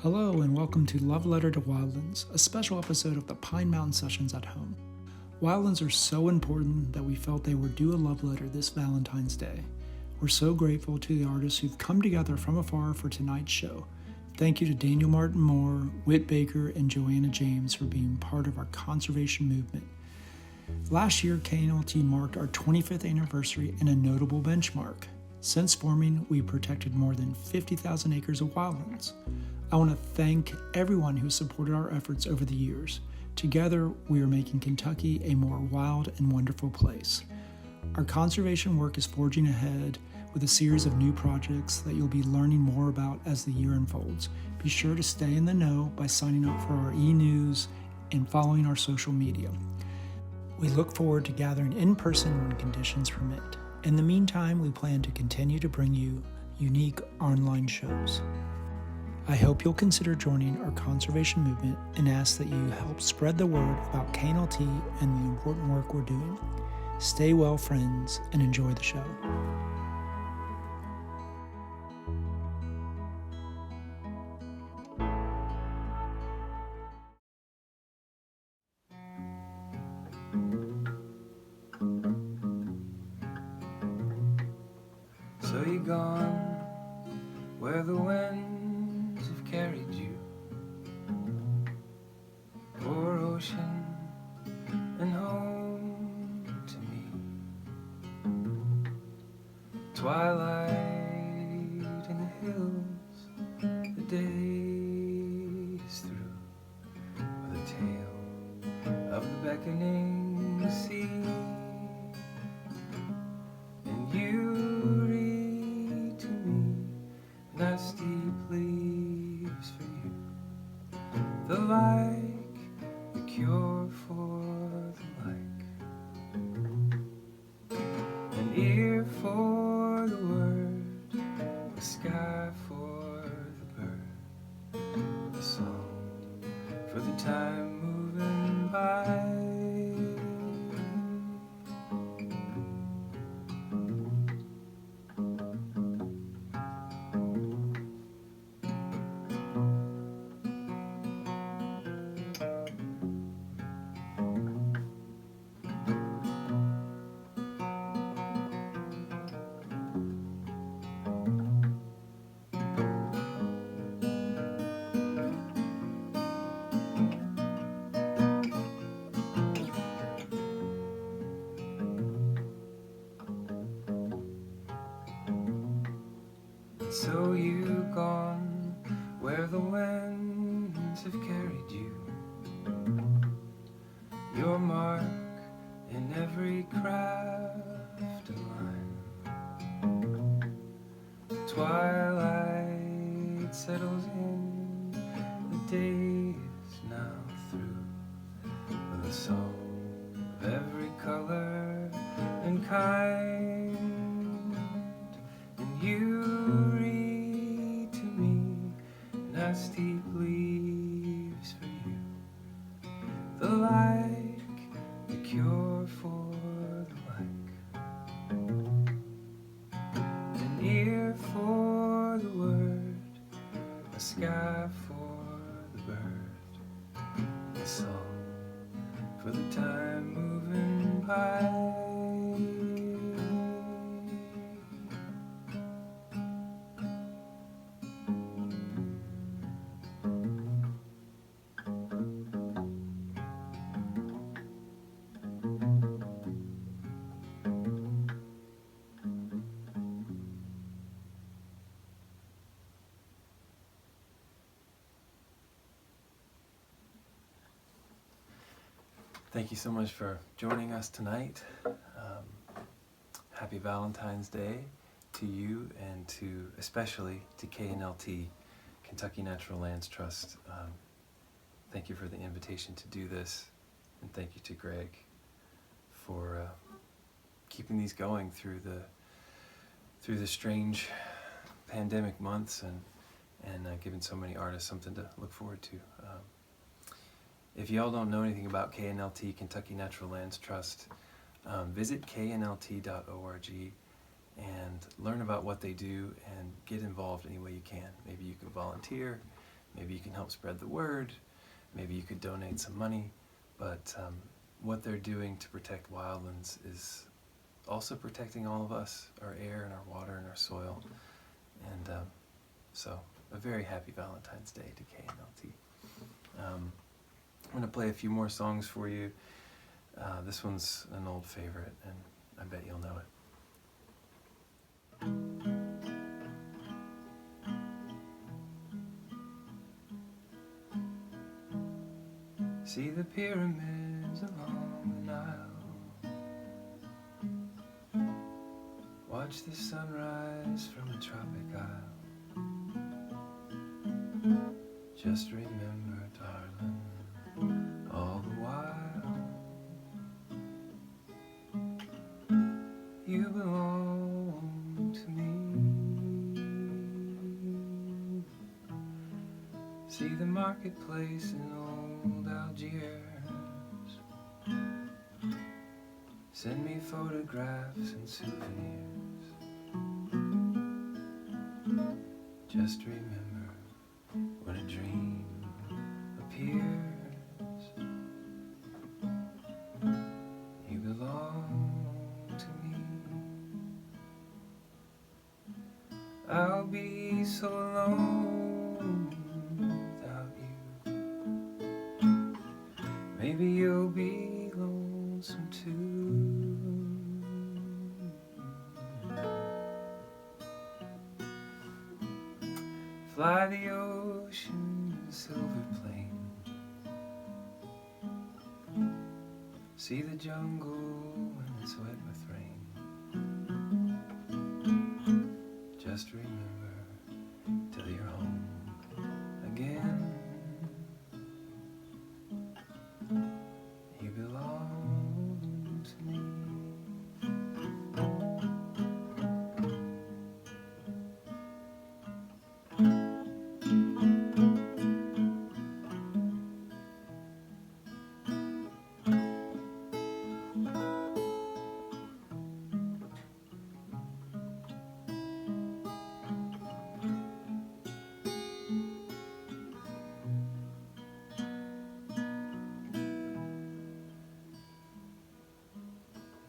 Hello and welcome to Love Letter to Wildlands, a special episode of the Pine Mountain Sessions at Home. Wildlands are so important that we felt they would do a love letter this Valentine's Day. We're so grateful to the artists who've come together from afar for tonight's show. Thank you to Daniel Martin Moore, Whit Baker, and JoAnna James for being part of our conservation movement. Last year, KNLT marked our 25th anniversary in a notable benchmark. Since forming, we protected more than 50,000 acres of wildlands. I want to thank everyone who supported our efforts over the years. Together, we are making Kentucky a more wild and wonderful place. Our conservation work is forging ahead with a series of new projects that you'll be learning more about as the year unfolds. Be sure to stay in the know by signing up for our e-news and following our social media. We look forward to gathering in person when conditions permit. In the meantime, we plan to continue to bring you unique online shows. I hope you'll consider joining our conservation movement and ask that you help spread the word about KNLT and the important work we're doing. Stay well, friends, and enjoy the show. So you're gone where the winds have carried you, o'er ocean and home to me. Twilight in the hills, the day is through, with a tale of the beckoning sea. And you read to me nasty pleas for you, the like, the cure for the like, an ear for the word, the sky for the bird, a song for the time moving by. So you've gone where the winds have carried you, your mark in every craft and line. Twilight settles in, the day is now through, with a song of every color and kind. And you read to me nasty pleas for you, the like, the cure for the like, an ear for the word, a sky for the bird, a song for the time moving by. Thank you so much for joining us tonight. Happy Valentine's Day to you and especially to KNLT, Kentucky Natural Lands Trust. Thank you for the invitation to do this, and thank you to Greg for keeping these going through the strange pandemic months and giving so many artists something to look forward to. If y'all don't know anything about KNLT, Kentucky Natural Lands Trust, visit knlt.org and learn about what they do and get involved any way you can. Maybe you can volunteer, maybe you can help spread the word, maybe you could donate some money, but what they're doing to protect Wildlands is also protecting all of us, our air and our water and our soil. And so a very happy Valentine's Day to KNLT. I'm going to play a few more songs for you. This one's an old favorite, and I bet you'll know it. See the pyramids along the Nile. Watch the sunrise from a tropic isle. Just remember, darling, all the while you belong to me. See the marketplace in old Algiers. Send me photographs and souvenirs. Just remember, when a dream appears, you belong to me. I'll be so alone without you. Maybe you'll be lonesome too. Fly the ocean, silver plain. See the jungle when it's wet with rain. Just remember till you're home again, you belong to me.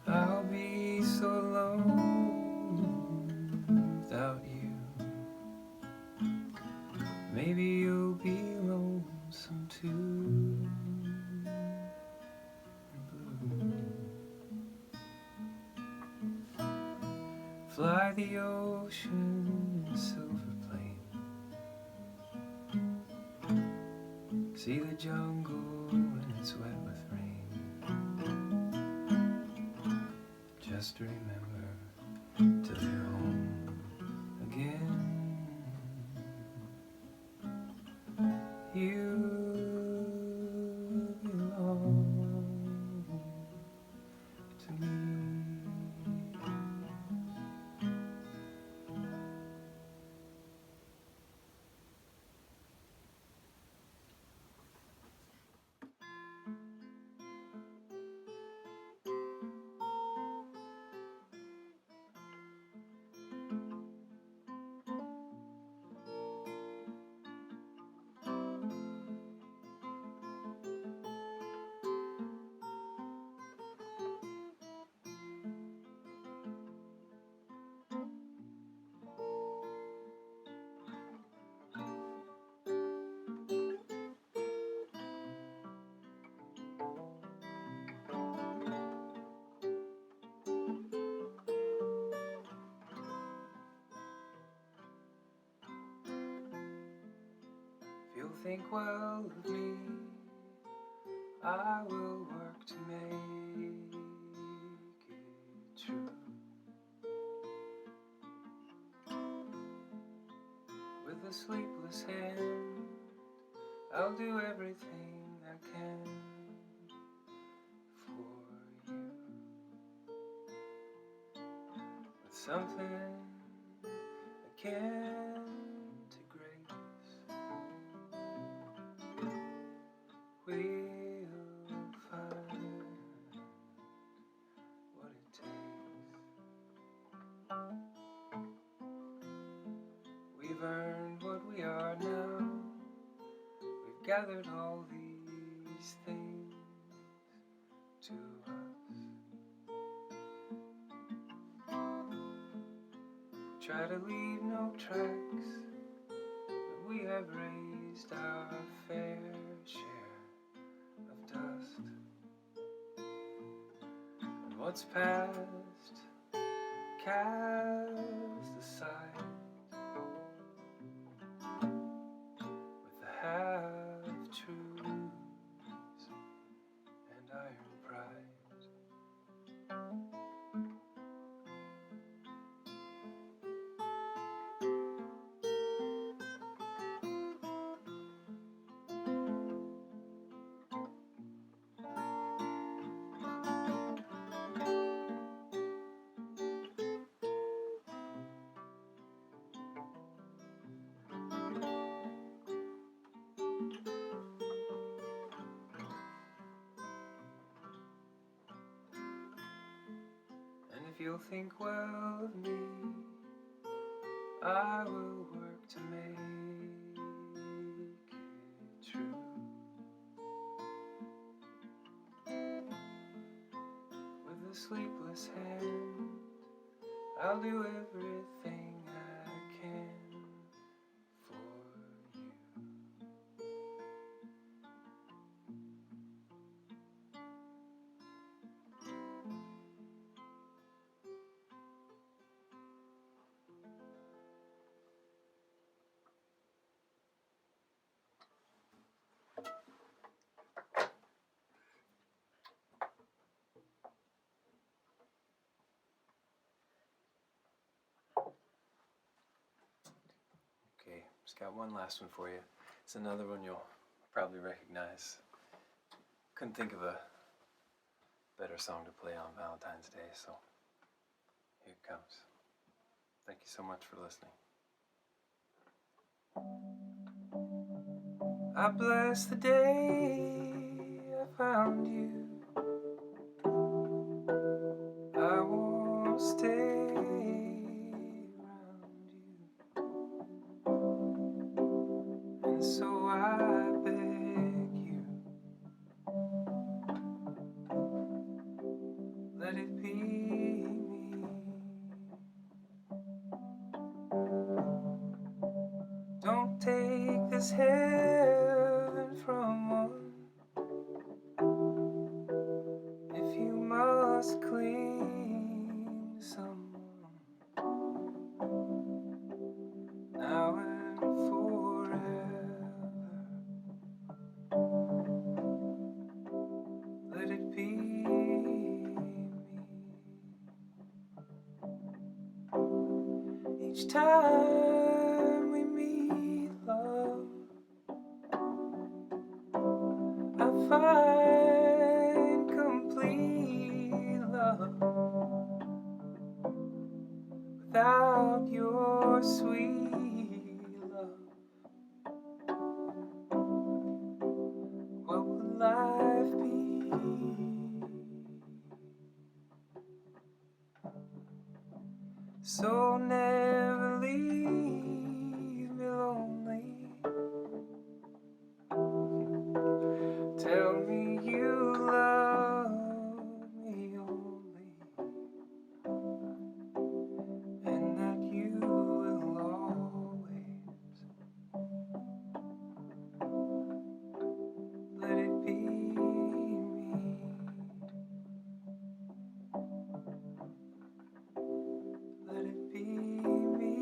I'll be so alone without you. Maybe you'll be lonesome too. Fly the ocean, silver plain. See the jungle when it's wet with rain. Just remember till you're home again, you belong to me. If you'll think well of me, I will work to make it true. With a sleepless hand, I'll do everything I can for you. With something akin to grace, we'll find what it takes. We've earned what we are now, gathered all these things to us. Try to leave no tracks, but we have raised our fair share of dust. And what's past, cast aside with the half-truths and iron pride. And if you'll think well of me, I will work to make it true. With a sleepless hand, I'll do everything I can for you. Okay, just got one last one for you. It's another one you'll probably recognize. Couldn't think of a better song to play on Valentine's Day, so here it comes. Thank you so much for listening. I bless the day I found you. I won't stay around you, and so I beg you, let it be me. Don't take this heaven from one if you must cling to someone now and forever. Let it be me. Each time we meet, love, I find complete love. Without your sweet love, what would life be? So never leave me lonely. Tell me you love me only, and that you will always let it be me. Let it be me.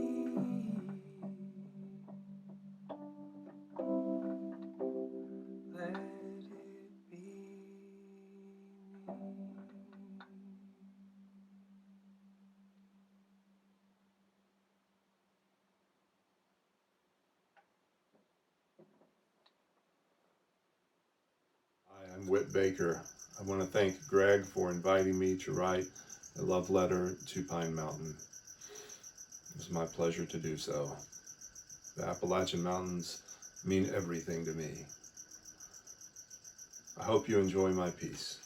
Let it be me. Hi, I'm Whit Baker. I want to thank Greg for inviting me to write a love letter to Pine Mountain. It was my pleasure to do so. The Appalachian Mountains mean everything to me. I hope you enjoy my piece.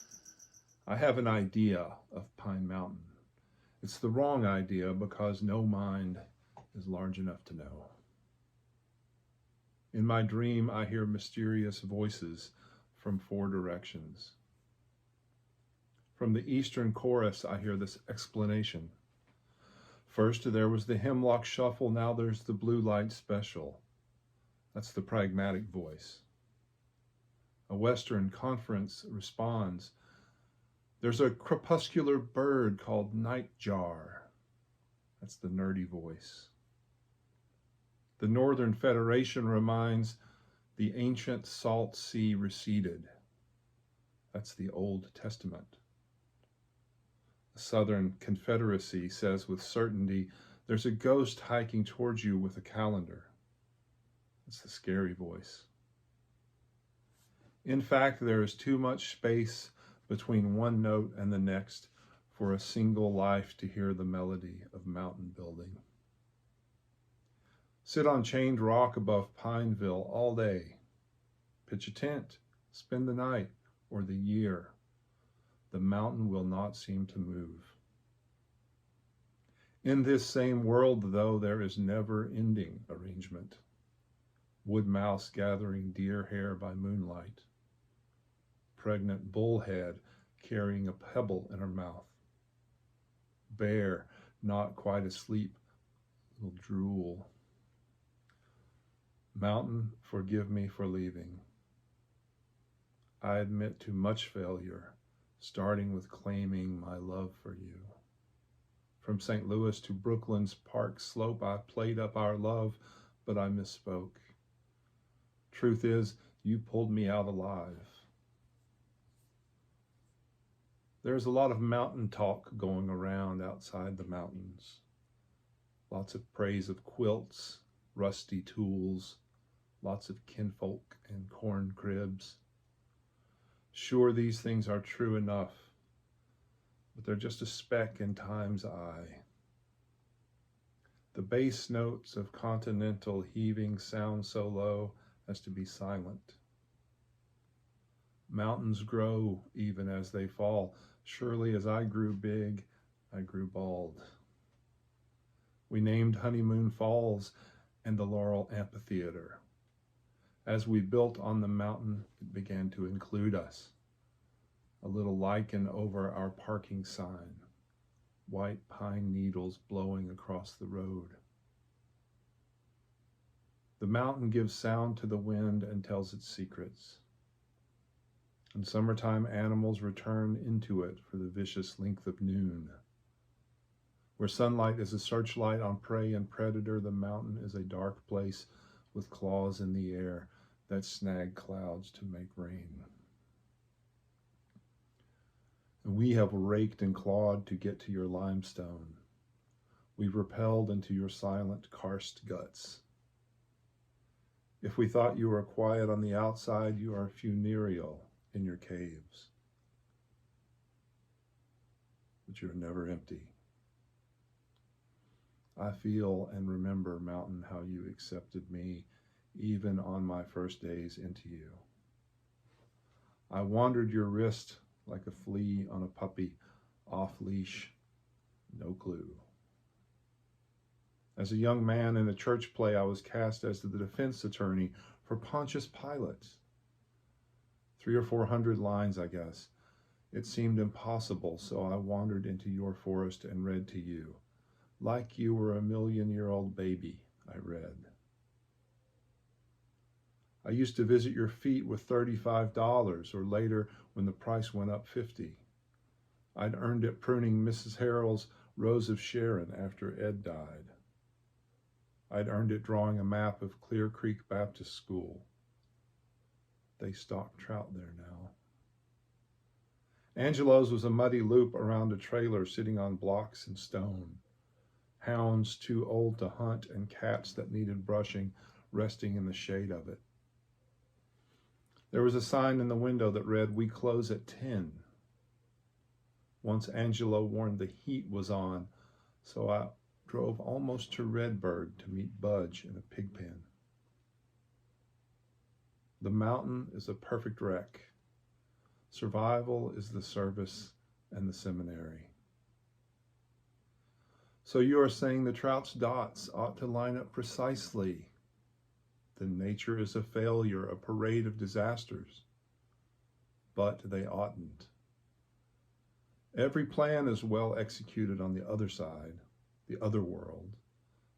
I have an idea of Pine Mountain. It's the wrong idea because no mind is large enough to know. In my dream, I hear mysterious voices from 4 directions. From the eastern chorus, I hear this explanation. First, there was the hemlock shuffle. Now there's the blue light special. That's the pragmatic voice. A Western conference responds. There's a crepuscular bird called nightjar. That's the nerdy voice. The Northern Federation reminds the ancient salt sea receded. That's the Old Testament. The Southern Confederacy says with certainty, there's a ghost hiking towards you with a calendar. That's the scary voice. In fact, there is too much space between one note and the next for a single life to hear the melody of mountain building. Sit on chained rock above Pineville all day. Pitch a tent, spend the night or the year. The mountain will not seem to move. In this same world, though, there is never-ending arrangement. Wood mouse gathering deer hair by moonlight. Pregnant bullhead carrying a pebble in her mouth. Bear not quite asleep, will drool. Mountain, forgive me for leaving. I admit to much failure, starting with claiming my love for you. From St. Louis to Brooklyn's Park Slope, I played up our love, but I misspoke. Truth is, you pulled me out alive. There's a lot of mountain talk going around outside the mountains. Lots of praise of quilts, rusty tools, lots of kinfolk and corn cribs. Sure, these things are true enough, but they're just a speck in time's eye. The bass notes of continental heaving sound so low as to be silent. Mountains grow even as they fall. Surely as I grew big, I grew bald. We named Honeymoon Falls and the Laurel Amphitheater. As we built on the mountain, it began to include us. A little lichen over our parking sign, white pine needles blowing across the road. The mountain gives sound to the wind and tells its secrets. In summertime, animals return into it for the vicious length of noon. Where sunlight is a searchlight on prey and predator, the mountain is a dark place with claws in the air that snag clouds to make rain. And we have raked and clawed to get to your limestone. We've repelled into your silent, karst guts. If we thought you were quiet on the outside, you are funereal in your caves. But you're never empty. I feel and remember, mountain, how you accepted me even on my first days into you. I wandered your wrist like a flea on a puppy, off leash, no clue. As a young man in a church play, I was cast as the defense attorney for Pontius Pilate. 300 or 400 lines, I guess. It seemed impossible, so I wandered into your forest and read to you. Like you were a million-year-old baby, I read. I used to visit your feet with $35, or later when the price went up $50. I'd earned it pruning Mrs. Harrell's Rose of Sharon after Ed died. I'd earned it drawing a map of Clear Creek Baptist School. They stock trout there now. Angelo's was a muddy loop around a trailer sitting on blocks and stone. Hounds too old to hunt and cats that needed brushing resting in the shade of it. There was a sign in the window that read, "We close at 10. Once Angelo warned the heat was on, so I drove almost to Redbird to meet Budge in a pig pen. The mountain is a perfect wreck. Survival is the service and the seminary. So you are saying the trout's dots ought to line up precisely. then nature is a failure, a parade of disasters. But they oughtn't. Every plan is well executed on the other side, the other world,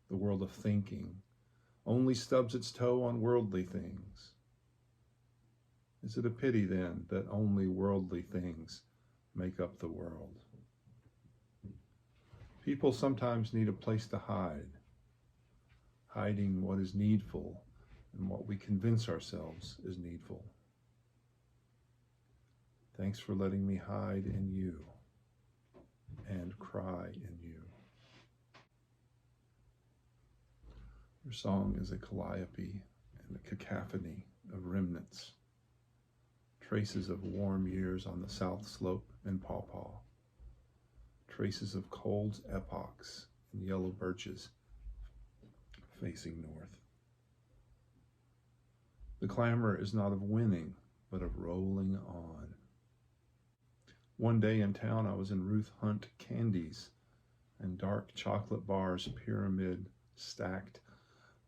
the world of thinking, only stubs its toe on worldly things. Is it a pity then that only worldly things make up the world? People sometimes need a place to hide, hiding what is needful and what we convince ourselves is needful. Thanks for letting me hide in you and cry in you. Your song is a calliope and a cacophony of remnants, traces of warm years on the south slope in Pawpaw, traces of cold epochs in yellow birches facing north. The clamor is not of winning, but of rolling on. One day in town, I was in Ruth Hunt Candies, and dark chocolate bars, pyramid stacked,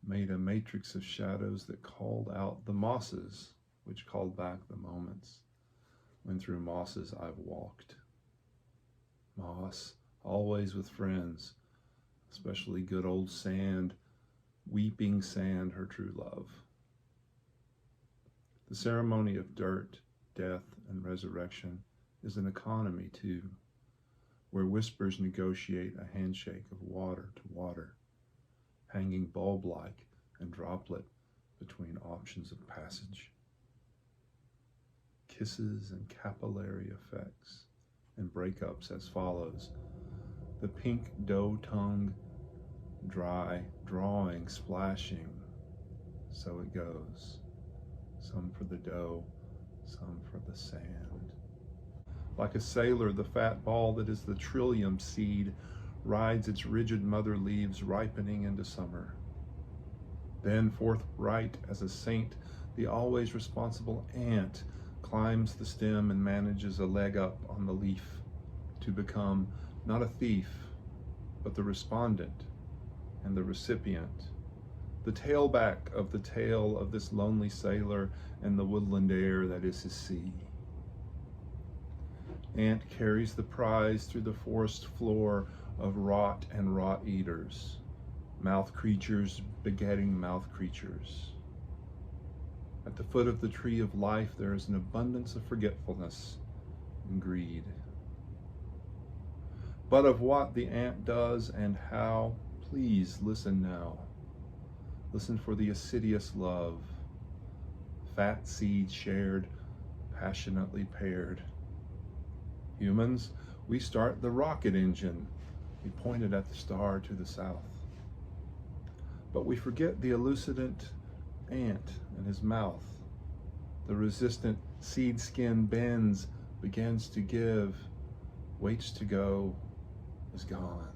made a matrix of shadows that called out the mosses, which called back the moments when through mosses I've walked. Moss, always with friends, especially good old sand, weeping sand, her true love. The ceremony of dirt, death, and resurrection is an economy too, where whispers negotiate a handshake of water to water, hanging bulb-like and droplet between options of passage. Kisses and capillary effects and breakups as follows. The pink dough tongue, dry, drawing, splashing. So it goes. Some for the dough, some for the sand. Like a sailor, the fat ball that is the trillium seed rides its rigid mother leaves, ripening into summer. Then, forthright as a saint, the always responsible ant climbs the stem and manages a leg up on the leaf to become not a thief, but the respondent and the recipient, the tailback of the tale of this lonely sailor and the woodland air that is his sea. Ant carries the prize through the forest floor of rot and rot eaters, mouth creatures begetting mouth creatures. At the foot of the tree of life, there is an abundance of forgetfulness and greed. But of what the ant does and how, please listen now. Listen for the assiduous love, fat seed shared, passionately paired. Humans, we start the rocket engine. We point it at the star to the south. But we forget the elucidant ant and his mouth. The resistant seed skin bends, begins to give, waits to go, is gone.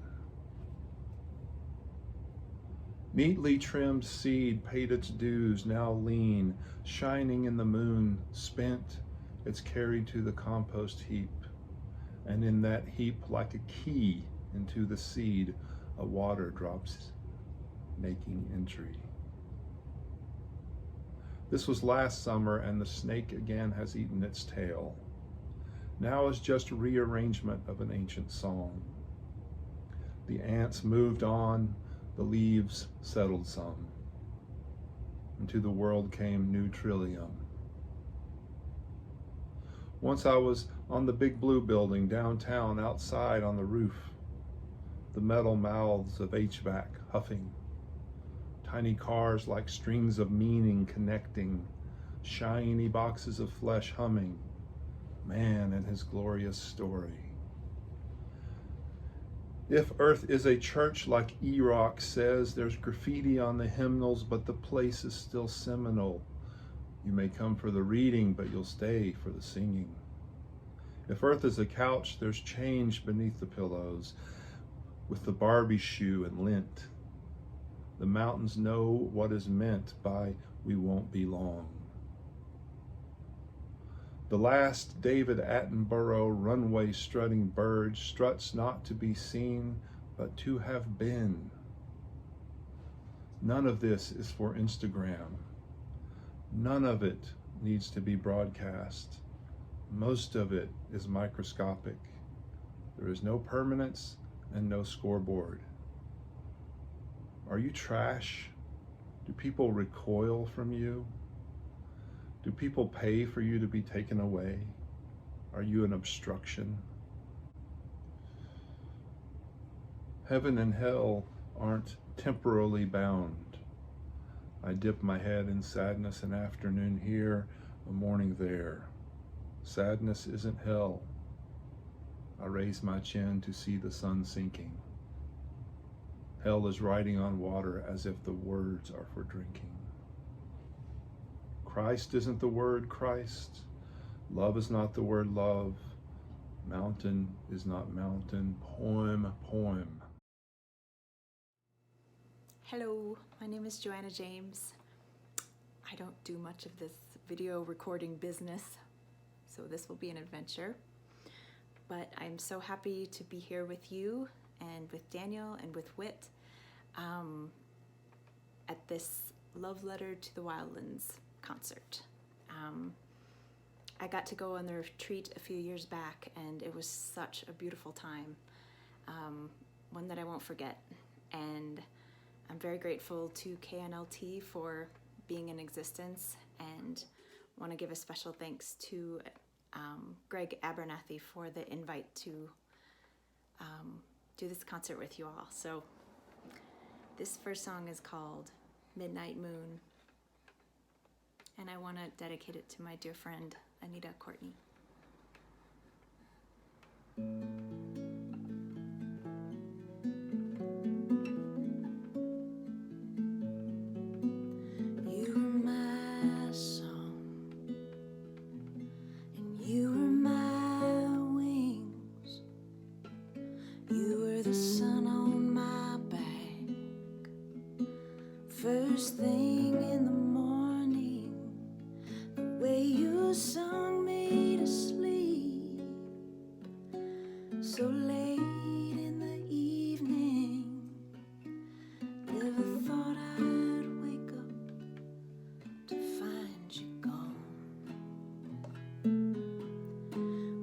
Neatly trimmed seed paid its dues, now lean, shining in the moon, spent, it's carried to the compost heap. And in that heap, like a key into the seed, a water drops, making entry. This was last summer, and the snake again has eaten its tail. Now is just rearrangement of an ancient song. The ants moved on, the leaves settled some. Into the world came new trillium. Once I was on the big blue building downtown, outside on the roof, the metal mouths of HVAC huffing, tiny cars like strings of meaning connecting, shiny boxes of flesh humming, man and his glorious story. If Earth is a church, like E-Rock says, there's graffiti on the hymnals, but the place is still seminal. You may come for the reading, but you'll stay for the singing. If Earth is a couch, there's change beneath the pillows, with the Barbie shoe and lint. The mountains know what is meant by we won't be long. The last David Attenborough runway strutting bird struts not to be seen, but to have been. None of this is for Instagram. None of it needs to be broadcast. Most of it is microscopic. There is no permanence and no scoreboard. Are you trash? Do people recoil from you? Do people pay for you to be taken away? Are you an obstruction? Heaven and hell aren't temporally bound. I dip my head in sadness an afternoon here, a morning there. Sadness isn't hell. I raise my chin to see the sun sinking. Hell is riding on water as if the words are for drinking. Christ isn't the word Christ. Love is not the word love. Mountain is not mountain. Poem, poem. Hello, my name is JoAnna James. I don't do much of this video recording business, so this will be an adventure. But I'm so happy to be here with you and with Daniel and with Whit at this Love Letter to the Wildlands concert. I got to go on the retreat a few years back, and it was such a beautiful time, one that I won't forget. And I'm very grateful to KNLT for being in existence, and want to give a special thanks to Greg Abernathy for the invite to do this concert with you all. So this first song is called Midnight Moon, and I want to dedicate it to my dear friend Anita Courtney. First thing in the morning, the way you sung me to sleep, so late in the evening, never thought I'd wake up to find you gone.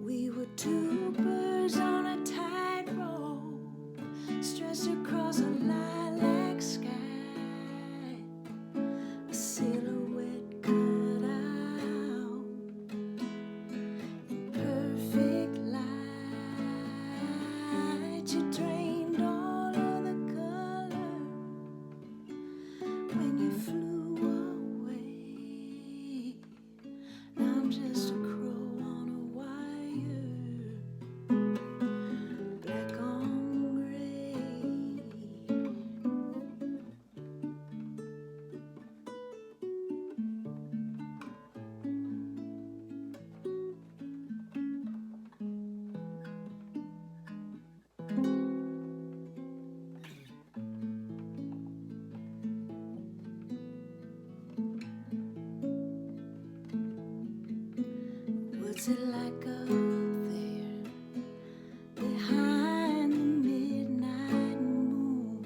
We were two birds on a tightrope, stretched across a lilac sky. Silhouette cut out in perfect light. You drained all of the color when you flew away. Now I'm just a crow on a wire, black on gray. What's it like up there behind the midnight moon?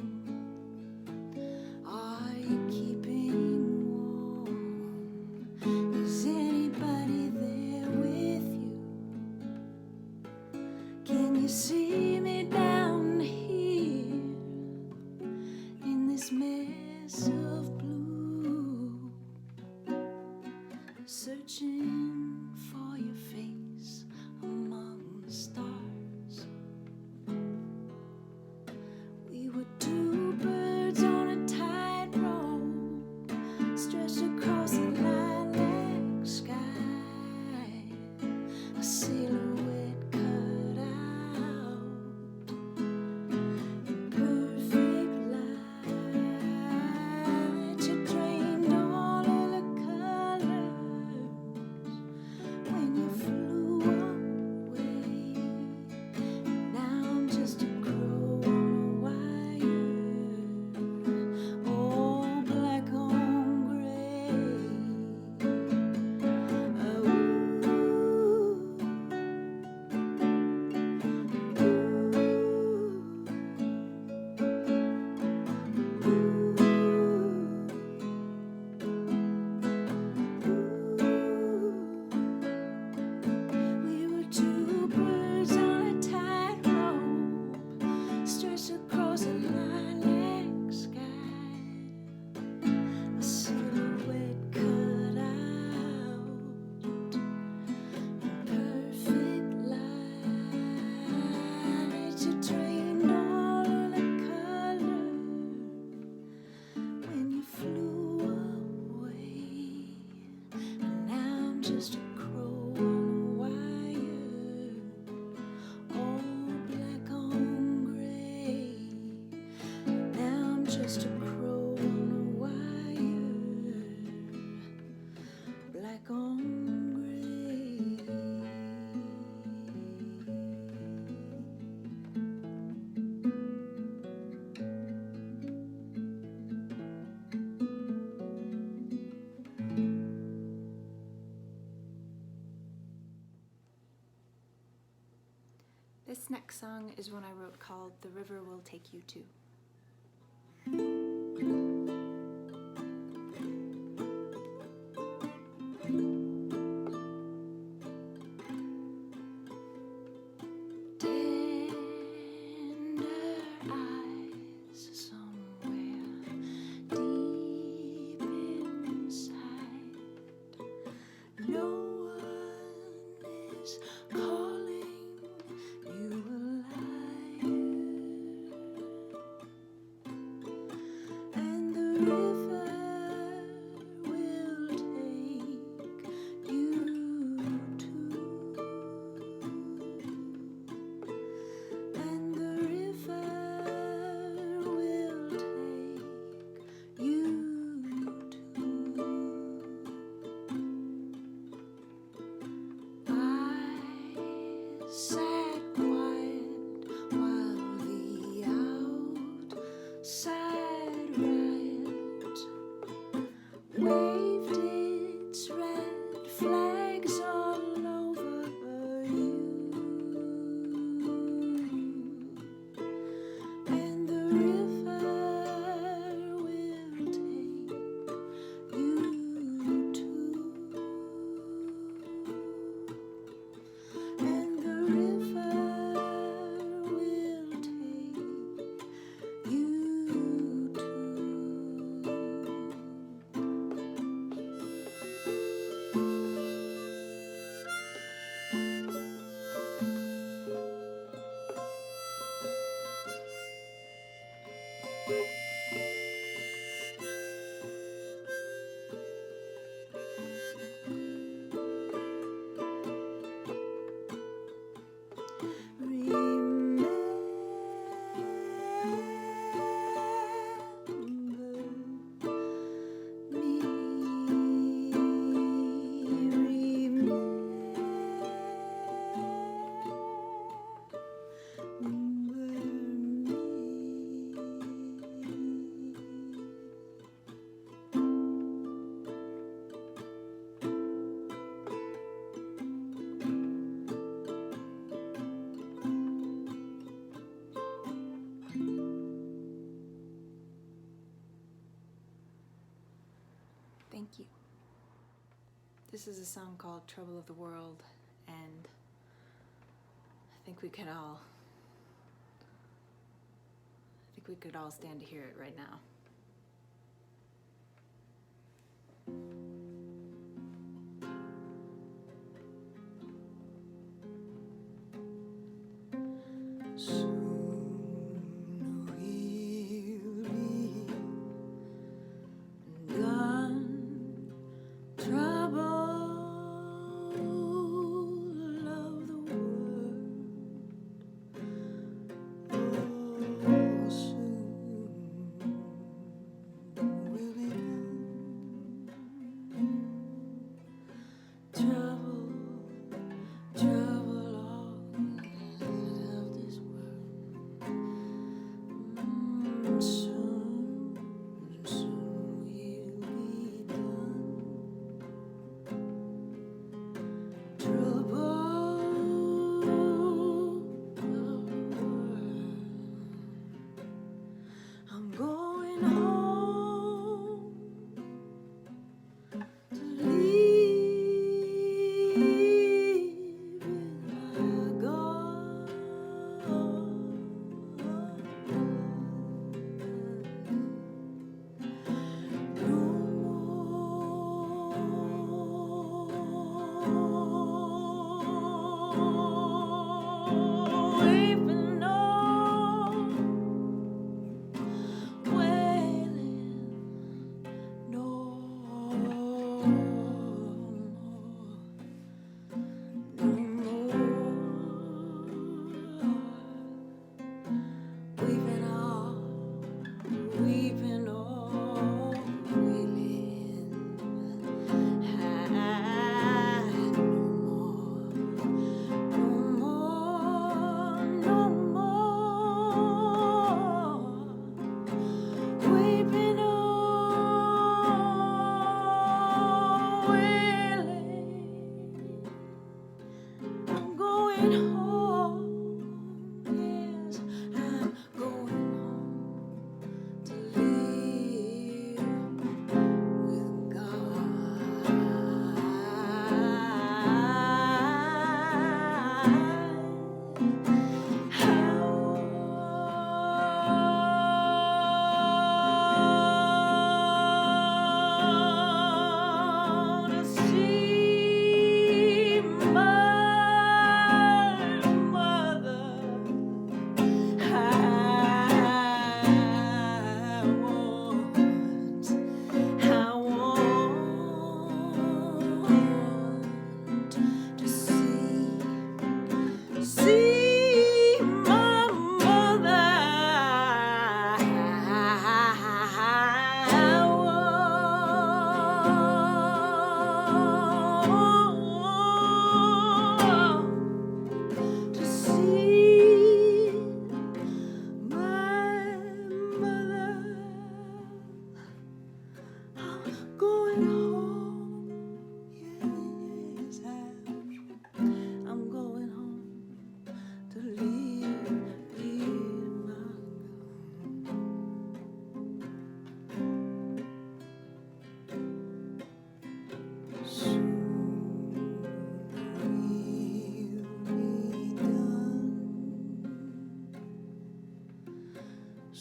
Are you keeping warm? Is anybody there with you? Can you see me down here in this mess of blue? Searching for your face just a crow on a wire, all black on gray. Now I'm just a crow on a wire, black on gray. This next song is one I wrote called The River Will Take You To. Tender eyes somewhere deep inside. No one is calling you a liar. And the river will take you to. And the river will take you to. I sat quiet while the outside riot waved its red flags all over you. And the river will take you to. And the river will take you to. Thank you. This is a song called Trouble of the World, and I think we could all stand to hear it right now. Soon we'll be gone. Trouble of the world. Oh, soon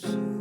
soon.